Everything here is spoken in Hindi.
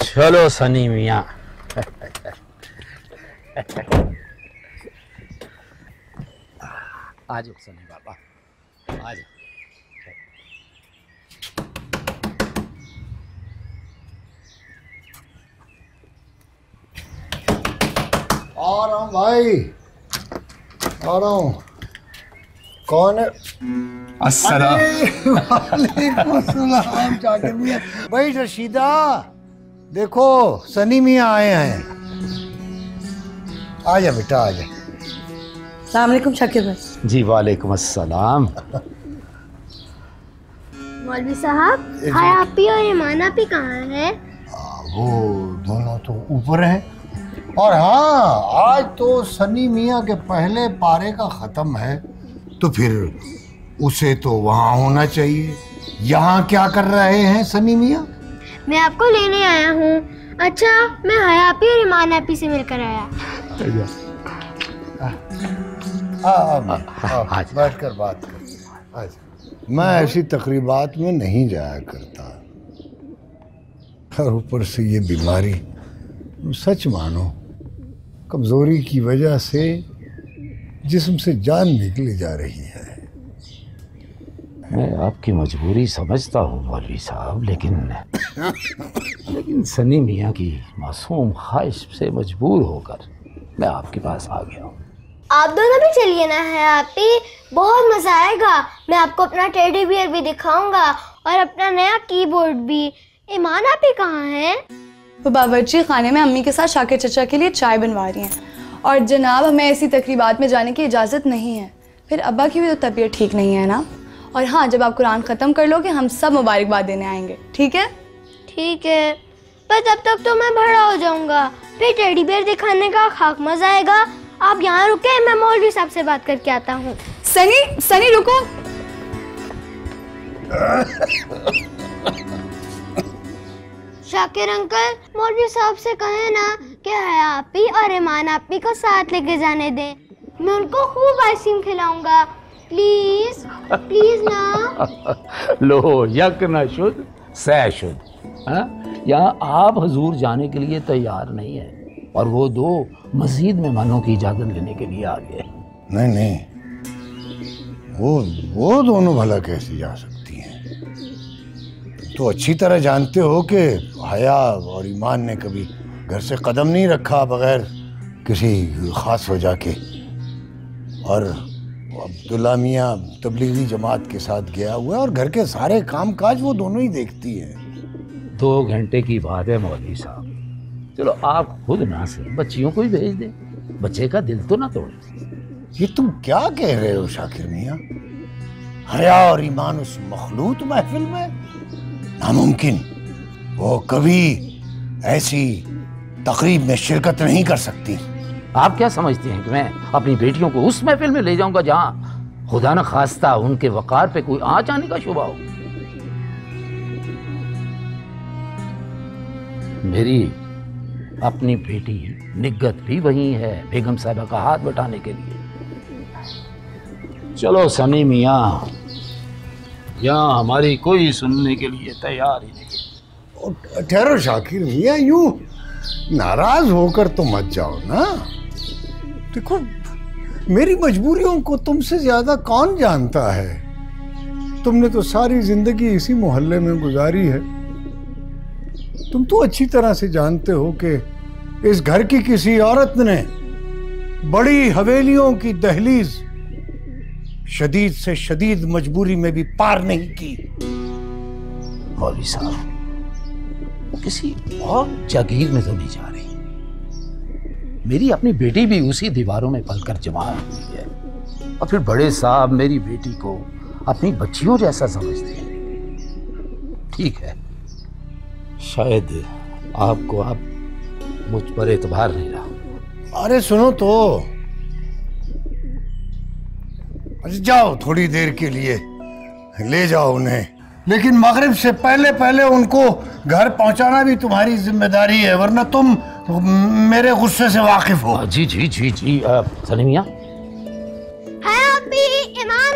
चलो सनी मियाँ। आ जाओ सनी बाबा, आ जाओ। आ रहा हूँ भाई, आ रहा हूँ। कौन है? वालेकुम अस्सलाम जाकिर मियाँ। भाई रशीदा, देखो सनी मियाँ आए हैं। आजा बेटा आजा। अस्सलाम वालेकुम शाकिर भाई। जी वालेकुम अस्सलाम। मौलवी साहब, हाय आपी और ईमान आपी कहाँ हैं? वो दोनों तो ऊपर हैं। और हाँ, आज तो सनी मियाँ के पहले पारे का खत्म है, तो फिर उसे तो वहाँ होना चाहिए। यहाँ क्या कर रहे हैं सनी मियाँ? मैं आपको लेने आया हूँ। अच्छा, मैं हाय आपी और ईमान आपी से मिलकर आया। बैठ कर बात कर। मैं ऐसी तकरीबात में नहीं जाया करता, और ऊपर से ये बीमारी, सच मानो कमजोरी की वजह से जिस्म से जान निकली जा रही है। मैं आपकी मजबूरी समझता हूँ मौलवी साहब, लेकिन सनी मियाँ की मासूम ख्वाहिश से मजबूर होकर मैं आपके पास आ गया हूँ। आप दोनों भी चलिए ना है आपी, बहुत मजा आएगा। मैं आपको अपना टेडी बियर भी दिखाऊंगा और अपना नया कीबोर्ड भी। ईमान आपी कहाँ हैं? वो बावर्ची खाने में अम्मी के साथ शाकिर चचा के लिए चाय बनवा रही हैं। और जनाब, हमें ऐसी तकरीबात में जाने की इजाज़त नहीं है। फिर अब्बा की भी तो तबीयत ठीक नहीं है ना। और हाँ, जब आप कुरान ख़त्म कर लोगे हम सब मुबारकबाद देने आएंगे, ठीक है? ठीक है, पर तब तक तो मैं बड़ा हो जाऊंगा, फिर टेडी बियर दिखाने का खाक मजा आएगा। आप यहाँ रुके, मैं मौलवी साहब से बात करके आता हूँ। सनी रुको। शाकिर अंकल, मौलवी साहब से कहें ना कि हया आपी और ईमान आपी को साथ लेके जाने दें। मैं उनको खूब आइसक्रीम खिलाऊंगा। प्लीज प्लीज ना। लो यक न शुद्ध सह शुद्ध। यहाँ आप हजूर जाने के लिए तैयार नहीं है और वो दो मजीद मेहमानों की इजाजत लेने के लिए आ गए। नहीं, वो दोनों भला कैसे जा सकती हैं? तो अच्छी तरह जानते हो कि हया और ईमान ने कभी घर से कदम नहीं रखा बगैर किसी खास वजह के। और अब्दुल्ला मियाँ तबलीगी जमात के साथ गया हुआ है और घर के सारे काम काज वो दोनों ही देखती है। 2 घंटे की बात है मौलवी साहब, चलो आप खुद ना से बच्चियों को ही भेज दें, बच्चे का दिल तो ना तोड़े। ये तुम क्या कह रहे हो शाकिर मियाँ? हया और ईमान उस मखलूत महफिल में? नामुमकिन, वो कभी ऐसी तकरीब में शिरकत नहीं कर सकती। आप क्या समझते हैं कि मैं अपनी बेटियों को उस महफिल में ले जाऊंगा जहां खुदा न खास्ता उनके वकार पे कोई आँच आने का शुबा हो? मेरी अपनी बेटी निगत भी वही है बेगम साहबा का हाथ बटाने के लिए। चलो सनी मियाँ, यहाँ हमारी कोई सुनने के लिए तैयार ही नहीं। ठहरो शाकिर मियाँ, यूं नाराज होकर तो मत जाओ ना। देखो, मेरी मजबूरियों को तुमसे ज्यादा कौन जानता है? तुमने तो सारी जिंदगी इसी मोहल्ले में गुजारी है। तुम तो अच्छी तरह से जानते हो कि इस घर की किसी औरत ने बड़ी हवेलियों की दहलीज शदीद से शदीद मजबूरी में भी पार नहीं की। मौलवी साहब, वो किसी और जागीर में तो नहीं जा रही। मेरी अपनी बेटी भी उसी दीवारों में पलकर जमा हुई है और फिर बड़े साहब मेरी बेटी को अपनी बच्चियों जैसा समझते हैं। ठीक है, शायद आपको आप मुझ पर एतबार नहीं रहा। अरे सुनो तो, जाओ थोड़ी देर के लिए ले जाओ उन्हें, लेकिन मगरिब से पहले पहले उनको घर पहुंचाना भी तुम्हारी जिम्मेदारी है, वरना तुम मेरे गुस्से से वाकिफ हो। जी जी जी जी। सनी मियाँ, हाय आपी, ईमान